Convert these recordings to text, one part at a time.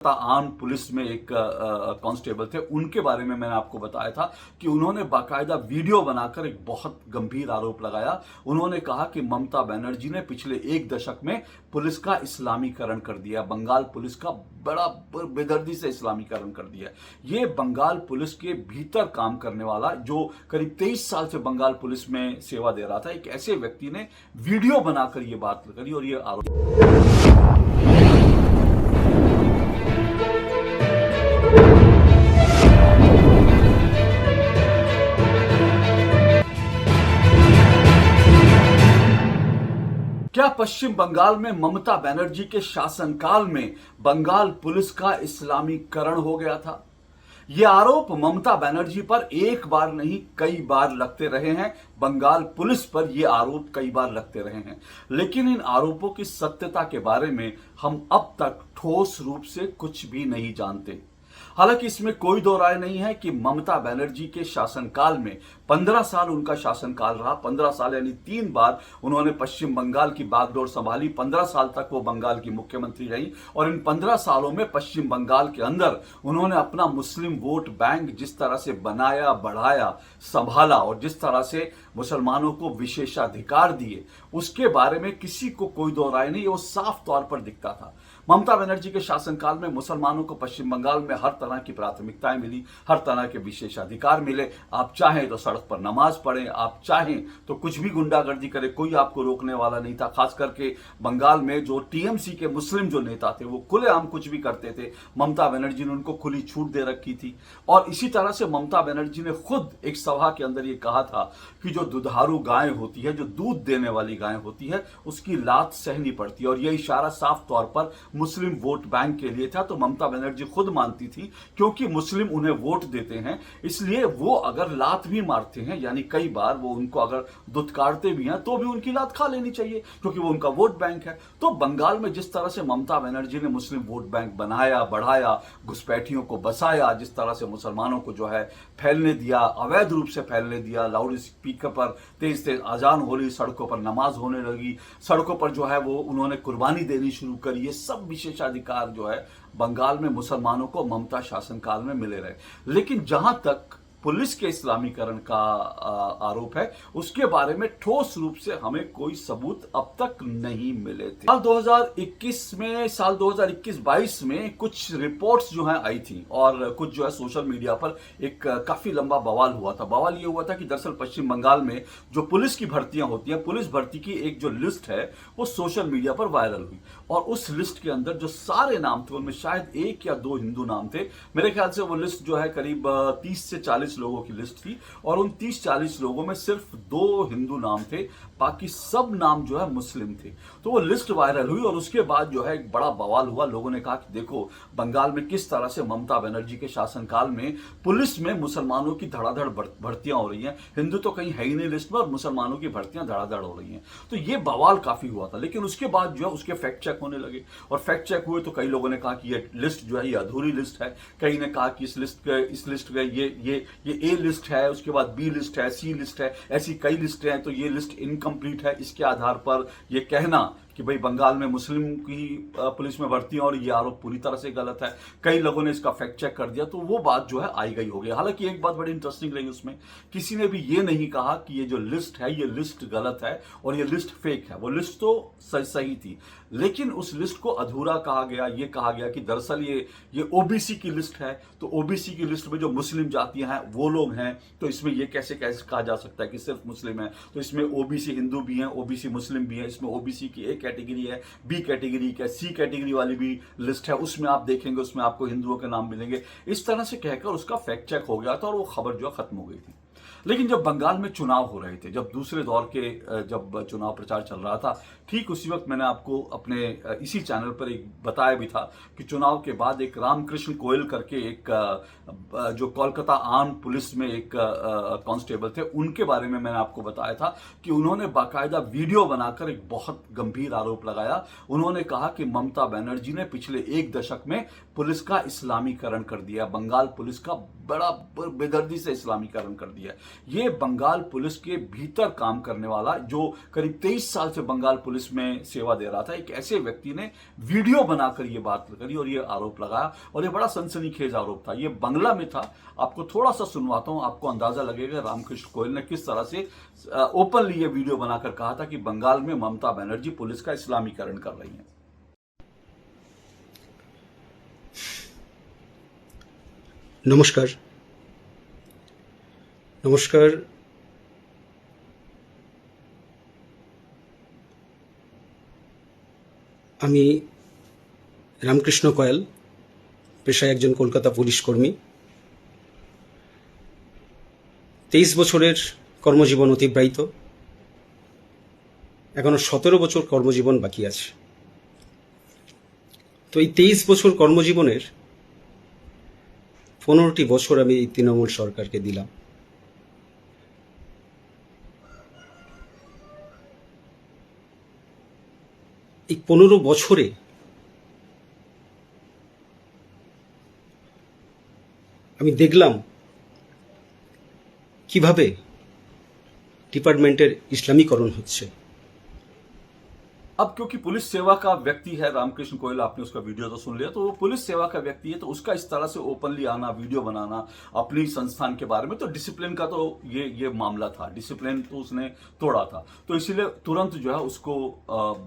Arm police में एक constable थे। उनके बारे में मैंने आपको बताया था कि उन्होंने बाकायदा वीडियो बनाकर एक बहुत गंभीर आरोप लगाया। उन्होंने कहा कि ममता बनर्जी ने पिछले एक दशक में पुलिस का इस्लामीकरण कर दिया, बंगाल पुलिस का बड़ा बेदर्दी से इस्लामीकरण कर दिया। ये बंगाल पुलिस के भीतर काम करने वाला, जो करीब 23 साल से बंगाल पुलिस में सेवा दे रहा था, एक ऐसे व्यक्ति ने वीडियो बनाकर ये बात करी और ये आरोप। क्या पश्चिम बंगाल में ममता बनर्जी के शासनकाल में बंगाल पुलिस का इस्लामीकरण हो गया था? यह आरोप ममता बनर्जी पर एक बार नहीं कई बार लगते रहे हैं। बंगाल पुलिस पर यह आरोप कई बार लगते रहे हैं, लेकिन इन आरोपों की सत्यता के बारे में हम अब तक ठोस रूप से कुछ भी नहीं जानते। हालांकि इसमें कोई दो राय नहीं है कि ममता बनर्जी के शासनकाल में 15 साल उनका शासनकाल रहा। 15 साल यानी 3 बार उन्होंने पश्चिम बंगाल की बागडोर संभाली। 15 साल तक वो बंगाल की मुख्यमंत्री रही और इन 15 सालों में पश्चिम बंगाल के अंदर उन्होंने अपना मुस्लिम वोट बैंक जिस तरह से बनाया, बढ़ाया, संभाला और जिस तरह से मुसलमानों को विशेषाधिकार दिए, उसके बारे में किसी को कोई दो राय नहीं। वो साफ तौर पर दिखता था। ममता बनर्जी के शासनकाल में मुसलमानों को पश्चिम बंगाल में हर तरह की प्राथमिकताएं मिली, हर तरह के विशेषाधिकार मिले। आप चाहें तो सड़क पर नमाज पढ़ें, आप चाहें तो कुछ भी गुंडागर्दी करें, कोई आपको रोकने वाला नहीं था। खास करके बंगाल में जो टीएमसी के मुस्लिम जो नेता थे, वो खुलेआम कुछ भी करते थे। ममता बनर्जी ने उनको खुली छूट दे रखी थी। और इसी तरह से ममता बनर्जी ने खुद एक सभा के अंदर ये कहा था कि जो दुधारू गाय होती है, जो दूध देने वाली गाय होती है, उसकी लात सहनी पड़ती है। और यह इशारा साफ तौर पर मुस्लिम वोट बैंक के लिए था। तो ममता बनर्जी खुद मानती थी क्योंकि मुस्लिम उन्हें वोट देते हैं, इसलिए वो अगर लात भी मारते हैं, यानी कई बार वो उनको अगर दुत्कारते भी हैं, तो भी उनकी लात खा लेनी चाहिए क्योंकि वो उनका वोट बैंक है। तो बंगाल में जिस तरह से ममता बनर्जी ने मुस्लिम वोट बैंक बनाया, बढ़ाया, घुसपैठियों को बसाया, जिस तरह से मुसलमानों को जो है फैलने दिया, अवैध रूप से फैलने दिया, लाउड स्पीकर पर तेज तेज अजान हो रही, सड़कों पर नमाज होने लगी, सड़कों पर जो है वो उन्होंने कुर्बानी देनी शुरू करी, ये सब विशेषाधिकार जो है बंगाल में मुसलमानों को ममता शासनकाल में मिले रहे। लेकिन जहां तक पुलिस के इस्लामीकरण का आरोप है, उसके बारे में ठोस रूप से हमें कोई सबूत अब तक नहीं मिले थे। साल 2021-22 में कुछ रिपोर्ट्स जो हैं आई थी और कुछ जो है सोशल मीडिया पर एक काफी लंबा बवाल हुआ था। बवाल ये हुआ था कि दरअसल पश्चिम बंगाल में जो पुलिस की भर्तियां होती हैं, पुलिस भर्ती की एक जो लिस्ट है वो सोशल मीडिया पर वायरल हुई और उस लिस्ट के अंदर जो सारे नाम थे उनमें शायद 1 या 2 हिंदू नाम थे। मेरे ख्याल से वो लिस्ट जो है करीब 30 से 40 लोगों की लिस्ट थी और उन 30-40 लोगों में सिर्फ 2 हिंदू नाम थे, बाकी सब नाम जो है मुस्लिम थे। तो वो लिस्ट वायरल हुई और उसके बाद जो है एक बड़ा बवाल हुआ। लोगों ने कहा कि देखो बंगाल में किस तरह से ममता बनर्जी के शासनकाल में पुलिस में मुसलमानों की धड़ाधड़ भर्तियां हो रही हैं, हिंदू तो कहीं है ही नहीं लिस्ट में और मुसलमानों की भर्तियां धड़ाधड़ हो रही हैं। तो ये बवाल काफी हुआ था। लेकिन उसके बाद जो है उसके फैक्ट चेक होने लगे और फैक्ट चेक हुए तो कई लोगों ने कहा कि ये लिस्ट जो है ये अधूरी लिस्ट है। कई ने कहा कि इस लिस्ट का ये ए लिस्ट है, उसके बाद बी लिस्ट है, सी लिस्ट है, ऐसी कई लिस्ट हैं, तो ये लिस्ट इनकम्प्लीट है। इसके आधार पर ये कहना कि भाई बंगाल में मुस्लिम की पुलिस में भर्ती और ये आरोप पूरी तरह से गलत है। कई लोगों ने इसका फैक्ट चेक कर दिया, तो वो बात जो है आई गई हो गई। हालांकि एक बात बड़ी इंटरेस्टिंग रही उसमें, किसी ने भी ये नहीं कहा कि ये जो लिस्ट है ये लिस्ट गलत है और ये लिस्ट फेक है। वो लिस्ट तो सही थी, लेकिन उस लिस्ट को अधूरा कहा गया। ये कहा गया कि दरअसल ये ओबीसी की लिस्ट है, तो ओबीसी की लिस्ट में जो मुस्लिम जातियां हैं वो लोग हैं, तो इसमें ये कैसे कहा जा सकता है कि सिर्फ मुस्लिम है। तो इसमें ओबीसी हिंदू भी हैं, ओबीसी मुस्लिम भी हैं, इसमें ओबीसी की एक कैटेगरी है, बी कैटेगरी का, सी कैटेगरी वाली भी लिस्ट है, उसमें आप देखेंगे उसमें आपको हिंदुओं के नाम मिलेंगे। इस तरह से कहकर उसका फैक्ट चेक हो गया था और वो खबर जो है खत्म हो गई थी। लेकिन जब बंगाल में चुनाव हो रहे थे, जब दूसरे दौर के जब चुनाव प्रचार चल रहा था, ठीक उसी वक्त मैंने आपको अपने इसी चैनल पर एक बताया भी था कि चुनाव के बाद एक रामकृष्ण गोयल करके एक जो कोलकाता आर्म पुलिस में एक कांस्टेबल थे, उनके बारे में मैंने आपको बताया था कि उन्होंने बाकायदा वीडियो बनाकर एक बहुत गंभीर आरोप लगाया। उन्होंने कहा कि ममता बनर्जी ने पिछले एक दशक में पुलिस का इस्लामीकरण कर दिया, बंगाल पुलिस का बड़ा बेदर्दी से इस्लामीकरण कर दिया। ये बंगाल पुलिस के भीतर काम करने वाला जो करीब 23 साल से बंगाल पुलिस में सेवा दे रहा था, एक ऐसे व्यक्ति ने वीडियो बनाकर ये बात करी और ये आरोप लगाया, और ये बड़ा सनसनीखेज आरोप था। ये बंगला में था। आपको थोड़ा सा सुनवाता हूं, आपको अंदाजा लगेगा रामकृष्ण गोयल ने किस तरह से ओपनली ये वीडियो बनाकर कहा था कि बंगाल में ममता बनर्जी पुलिस का इस्लामीकरण कर रही है। नमस्कार। আমি রামকৃষ্ণ কয়াল, পেশায় একজন কলকাতা পুলিশ কর্মী। 23 বছরের কর্মজীবন অতিবাহিত, এখনো 17 বছর কর্মজীবন বাকি আছে। তো এই 23 বছর কর্মজীবনের 15টি বছর আমি এই তৃণমূল সরকারকে দিলাম। এই 15 বছরে আমি দেখলাম কিভাবে ডিপার্টমেন্টের ইসলামীকরণ হচ্ছে। अब क्योंकि पुलिस सेवा का व्यक्ति है रामकृष्ण गोयल, आपने उसका वीडियो तो सुन लिया, तो वो पुलिस सेवा का व्यक्ति है, तो उसका इस तरह से ओपनली आना, वीडियो बनाना अपनी संस्थान के बारे में, तो डिसिप्लिन का तो ये मामला था। डिसिप्लिन तो उसने तोड़ा था, तो इसीलिए तुरंत जो है उसको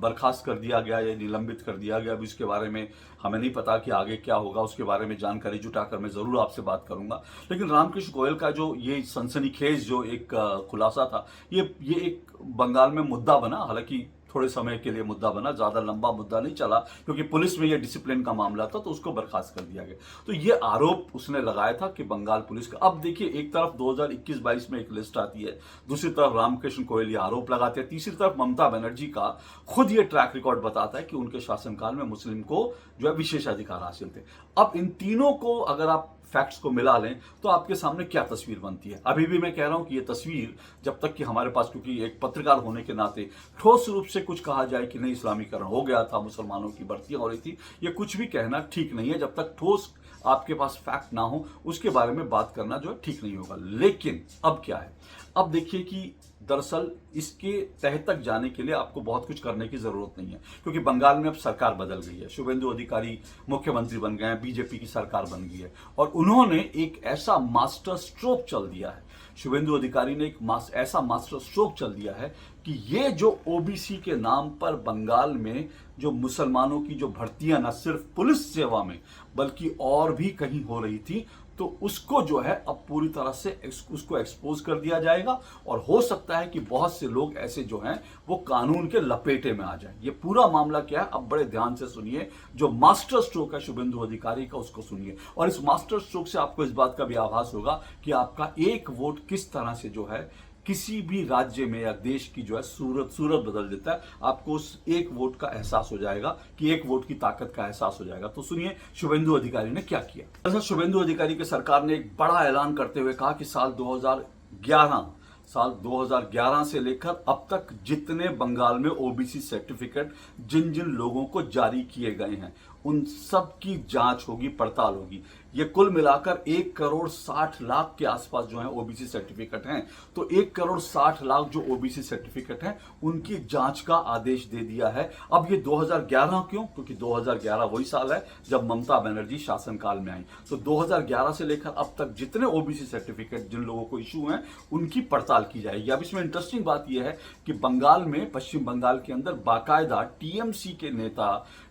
बर्खास्त कर दिया गया या निलंबित कर दिया गया। अभी इसके बारे में हमें नहीं पता कि आगे क्या होगा, उसके बारे में जानकारी जुटाकर मैं जरूर आपसे बात करूंगा। लेकिन रामकृष्ण गोयल का जो ये सनसनीखेज जो एक खुलासा था, ये एक बंगाल में मुद्दा बना। हालांकि थोड़े समय के लिए मुद्दा बना, ज्यादा लंबा मुद्दा नहीं चला, क्योंकि पुलिस में यह डिसिप्लिन का मामला था, तो उसको बर्खास्त कर दिया गया। तो ये आरोप उसने लगाया था कि बंगाल पुलिस का। अब देखिए, एक तरफ 2021-22 में एक लिस्ट आती है, दूसरी तरफ रामकृष्ण गोयल ये आरोप लगाते हैं, तीसरी तरफ ममता बनर्जी का खुद ये ट्रैक रिकॉर्ड बताता है कि उनके शासनकाल में मुस्लिम को जो है विशेष अधिकार हासिल थे। अब इन तीनों को अगर आप फैक्ट्स को मिला लें तो आपके सामने क्या तस्वीर बनती है। अभी भी मैं कह रहा हूं कि यह तस्वीर जब तक कि हमारे पास, क्योंकि एक पत्रकार होने के नाते ठोस रूप से कुछ कहा जाए कि नहीं इस्लामीकरण हो गया था, मुसलमानों की भर्तियां हो रही थी, ये कुछ भी कहना ठीक नहीं है। जब तक ठोस आपके पास फैक्ट ना हो, उसके बारे में बात करना जो है ठीक नहीं होगा। लेकिन अब क्या है, अब देखिए कि दरअसल इसके तह तक जाने के लिए आपको बहुत कुछ करने की जरूरत नहीं है, क्योंकि बंगाल में अब सरकार बदल गई है। शुभेंदु अधिकारी मुख्यमंत्री बन गए हैं, बीजेपी की सरकार बन गई है, और उन्होंने एक ऐसा मास्टर स्ट्रोक चल दिया है, शुभेंदु अधिकारी ने एक ऐसा मास्टर स्ट्रोक चल दिया है कि ये जो ओबीसी के नाम पर बंगाल में जो मुसलमानों की जो भर्तियां न सिर्फ पुलिस सेवा में बल्कि और भी कहीं हो रही थी, तो उसको जो है अब पूरी तरह से उसको एक्सपोज कर दिया जाएगा, और हो सकता है कि बहुत से लोग ऐसे जो हैं वो कानून के लपेटे में आ जाएं। ये पूरा मामला क्या है, अब बड़े ध्यान से सुनिए। जो मास्टर स्ट्रोक है शुभेंदु अधिकारी का, उसको सुनिए, और इस मास्टर स्ट्रोक से आपको इस बात का भी आभास होगा कि आपका एक वोट किस तरह से जो है किसी भी राज्य में या देश की जो है सूरत बदल देता है। आपको उस एक वोट का एहसास हो जाएगा कि एक वोट की ताकत का एहसास हो जाएगा। तो सुनिए शुभेंदु अधिकारी ने क्या किया। दरअसल शुभेंदु अधिकारी की सरकार ने एक बड़ा ऐलान करते हुए कहा कि साल 2011 से लेकर अब तक जितने बंगाल में ओबीसी सर्टिफिकेट जिन जिन लोगों को जारी किए गए हैं, उन सब की जांच होगी, पड़ताल होगी। ये कुल मिलाकर 1,60,00,000 के आसपास जो है ओबीसी सर्टिफिकेट हैं। तो 1,60,00,000 जो ओबीसी सर्टिफिकेट हैं, उनकी जांच का आदेश दे दिया है। अब ये 2011 क्यों? क्योंकि 2011 वही साल है जब ममता बनर्जी शासनकाल में आई। तो 2011 से लेकर अब तक जितने ओबीसी सर्टिफिकेट जिन लोगों को इशू हैं, उनकी पड़ताल की जाएगी। अब इसमें इंटरेस्टिंग बात यह है कि बंगाल में, पश्चिम बंगाल के अंदर बाकायदा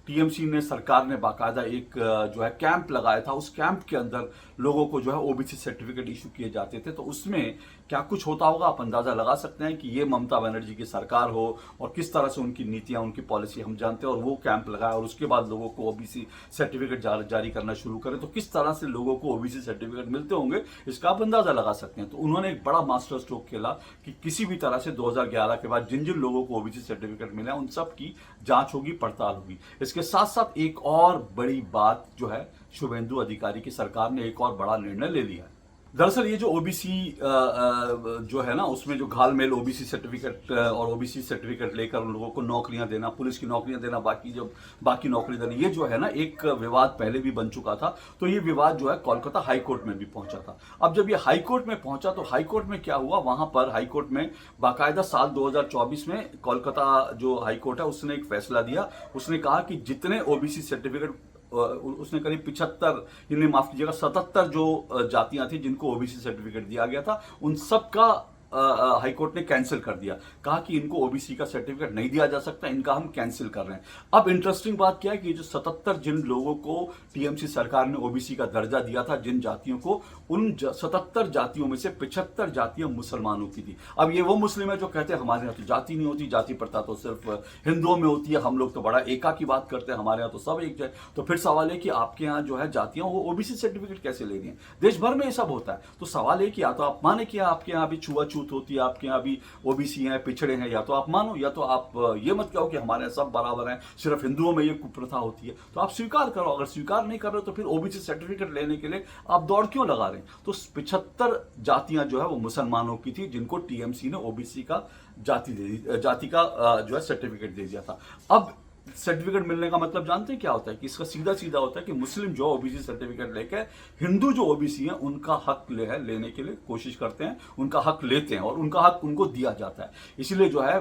टीएमसी ने, सरकार ने बाकायदा एक जो है कैंप लगाया था। उस कैंप के अंदर लोगों को जो है ओबीसी सर्टिफिकेट इशू किए जाते थे। तो उसमें क्या कुछ होता होगा, आप अंदाजा लगा सकते हैं कि ये ममता बनर्जी की सरकार हो और किस तरह से उनकी नीतियां, उनकी पॉलिसी हम जानते हैं, और वो कैंप लगाया और उसके बाद लोगों को ओबीसी सर्टिफिकेट जारी करना शुरू करें, तो किस तरह से लोगों को ओबीसी सर्टिफिकेट मिलते होंगे, इसका आप अंदाजा लगा सकते हैं। तो उन्होंने एक बड़ा मास्टर स्ट्रोक खेला कि किसी भी तरह से 2011 के बाद जिन जिन लोगों को ओबीसी सर्टिफिकेट मिला, उन सब की जांच होगी, पड़ताल होगी। इसके साथ साथ एक और बड़ी बात जो है, शुभेंदु अधिकारी की सरकार ने एक और बड़ा निर्णय ले लिया है। दरअसल ये जो ओबीसी जो है ना, उसमें जो घालमेल ओबीसी सर्टिफिकेट और ओबीसी सर्टिफिकेट लेकर उन लोगों को नौकरियां देना, पुलिस की नौकरियां देना, बाकी नौकरी देना, ये जो है ना एक विवाद पहले भी बन चुका था। तो ये विवाद जो है कोलकाता हाई कोर्ट में भी पहुंचा था। अब जब ये हाई कोर्ट में पहुंचा तो हाई कोर्ट में क्या हुआ, वहां पर हाई कोर्ट में बाकायदा साल 2024 में कोलकाता जो हाई कोर्ट है उसने एक फैसला दिया। उसने कहा कि जितने ओबीसी सर्टिफिकेट, उसने करीब 75, इन्हें माफ कीजिएगा 77 जो जातियां थी जिनको ओबीसी सर्टिफिकेट दिया गया था, उन सब का हाई कोर्ट ने कैंसिल कर दिया। कहा कि इनको ओबीसी का सर्टिफिकेट नहीं दिया जा सकता, इनका हम कैंसिल कर रहे हैं। अब इंटरेस्टिंग बात क्या है कि जो 77 जिन लोगों को टीएमसी सरकार ने ओबीसी का दर्जा दिया था, जिन जातियों को, उन 77 जातियों में से 75 जातियां मुसलमानों की थी। अब ये वो मुस्लिम है जो कहते हैं हमारे यहाँ तो जाति नहीं होती, जाति प्रथा तो सिर्फ हिंदुओं में होती है, हम लोग तो बड़ा एका की बात करते हैं, हमारे यहाँ तो सब एक है। तो फिर सवाल है कि आपके यहाँ जो है जातियां वो ओबीसी सर्टिफिकेट कैसे ले रही हैं? देश भर में ये सब होता है। तो सवाल है कि या तो आप माने कि आपके यहाँ भी छुआछूत होती है, आपके यहाँ भी ओबीसी हैं, पिछड़े हैं, या तो आप मानो, या तो आप ये मत कहो कि हमारे यहाँ सब बराबर हैं, सिर्फ हिंदुओं में ये कुप्रथा होती है। तो आप स्वीकार करो। अगर स्वीकार नहीं कर रहे हो तो फिर ओबीसी सर्टिफिकेट लेने के लिए आप दौड़ क्यों लगा रहे हैं? तो 75 जातियां जो है वो मुसलमानों की थी, जिनको टीएमसी ने ओबीसी का जाति का जो है सर्टिफिकेट दे दिया था। अब सर्टिफिकेट मिलने का मतलब जानते हैं क्या होता है? कि इसका सीधा सीधा होता है कि मुस्लिम जो ओबीसी सर्टिफिकेट लेके हिंदू जो ओबीसी हैं उनका हक लेने के लिए कोशिश करते हैं, उनका हक लेते हैं और उनका हक उनको दिया जाता है। इसीलिए जो है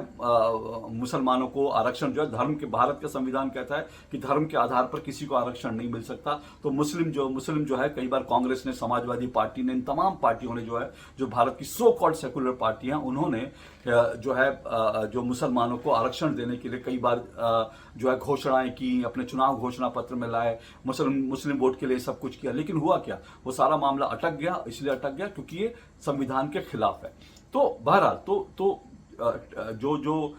मुसलमानों को आरक्षण जो है धर्म के, भारत का संविधान कहता है कि धर्म के आधार पर किसी को आरक्षण नहीं मिल सकता। तो मुस्लिम जो है, कई बार कांग्रेस ने, समाजवादी पार्टी ने, इन तमाम पार्टियों ने जो भारत की सो कॉल्ड सेकुलर पार्टियां, उन्होंने जो है जो मुसलमानों को आरक्षण देने के लिए कई बार जो है घोषणाएं की, अपने चुनाव घोषणा पत्र में लाए, मुस्लिम वोट के लिए सब कुछ किया। लेकिन हुआ क्या? वो सारा मामला अटक गया। इसलिए अटक गया क्योंकि ये संविधान के खिलाफ है। तो बहरहाल जो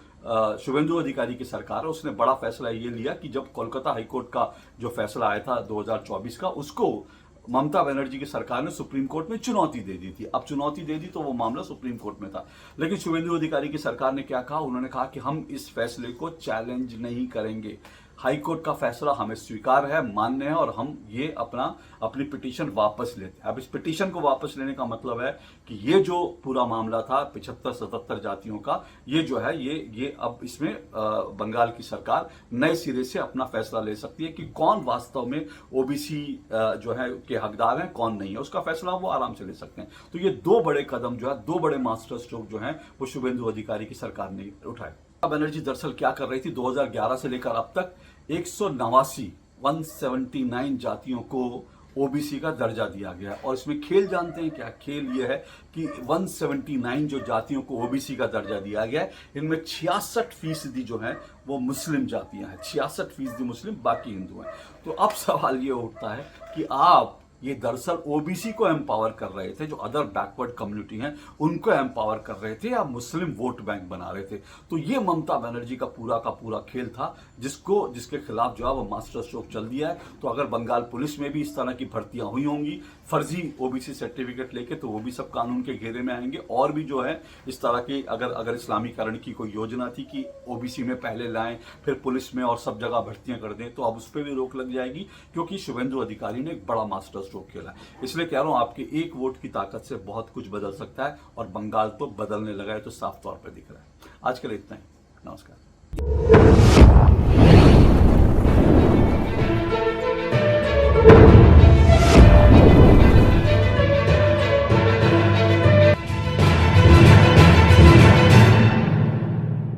शुभेंदु अधिकारी की सरकार है उसने बड़ा फैसला ये लिया कि जब कोलकाता हाईकोर्ट का जो फैसला आया था 2024 का, उसको ममता बनर्जी की सरकार ने सुप्रीम कोर्ट में चुनौती दे दी थी। अब चुनौती दे दी तो वो मामला सुप्रीम कोर्ट में था। लेकिन शुभेंदु अधिकारी की सरकार ने क्या कहा? उन्होंने कहा कि हम इस फैसले को चैलेंज नहीं करेंगे। हाई कोर्ट का फैसला हमें स्वीकार है, मान्य है, और हम ये अपनी पिटीशन वापस लेते हैं। अब इस पिटीशन को वापस लेने का मतलब है कि ये जो पूरा मामला था 75-77 जातियों का, ये जो है ये अब इसमें बंगाल की सरकार नए सिरे से अपना फैसला ले सकती है कि कौन वास्तव में ओबीसी जो है के हकदार हैं, कौन नहीं है। उसका फैसला वो आराम से ले सकते हैं। तो ये दो बड़े कदम जो है, दो बड़े मास्टर स्ट्रोक जो है वो शुभेंदु अधिकारी की सरकार ने उठाए। बनर्जी दरअसल क्या कर रही थी? 2011 से लेकर अब तक 179 जातियों को ओबीसी का दर्जा दिया गया। और इसमें खेल जानते हैं क्या? खेल यह है कि 179 जो जातियों को ओबीसी का दर्जा दिया गया है, इनमें 66% जो है वो मुस्लिम जातियां हैं। 66% मुस्लिम, बाकी हिंदू हैं। तो अब सवाल ये उठता है कि आप ये दरअसल ओबीसी को एम्पावर कर रहे थे, जो अदर बैकवर्ड कम्युनिटी हैं उनको एम्पावर कर रहे थे, या मुस्लिम वोट बैंक बना रहे थे। तो ये ममता बनर्जी का पूरा खेल था, जिसके खिलाफ जो है वो मास्टर स्ट्रोक चल दिया है। तो अगर बंगाल पुलिस में भी इस तरह की भर्तियां हुई होंगी फर्जी ओबीसी सर्टिफिकेट लेके, तो वो भी सब कानून के घेरे में आएंगे। और भी जो है इस तरह की अगर इस्लामीकरण की कोई योजना थी कि ओबीसी में पहले लाएं फिर पुलिस में और सब जगह भर्तियां कर दें, तो अब उस पर भी रोक लग जाएगी, क्योंकि शुभेंदु अधिकारी ने एक बड़ा मास्टर स्ट्रोक खेला है। इसलिए कह रहा हूं, आपके एक वोट की ताकत से बहुत कुछ बदल सकता है, और बंगाल तो बदलने लगा है, तो साफ तौर पर दिख रहा है। आज के लिए इतना ही। नमस्कार।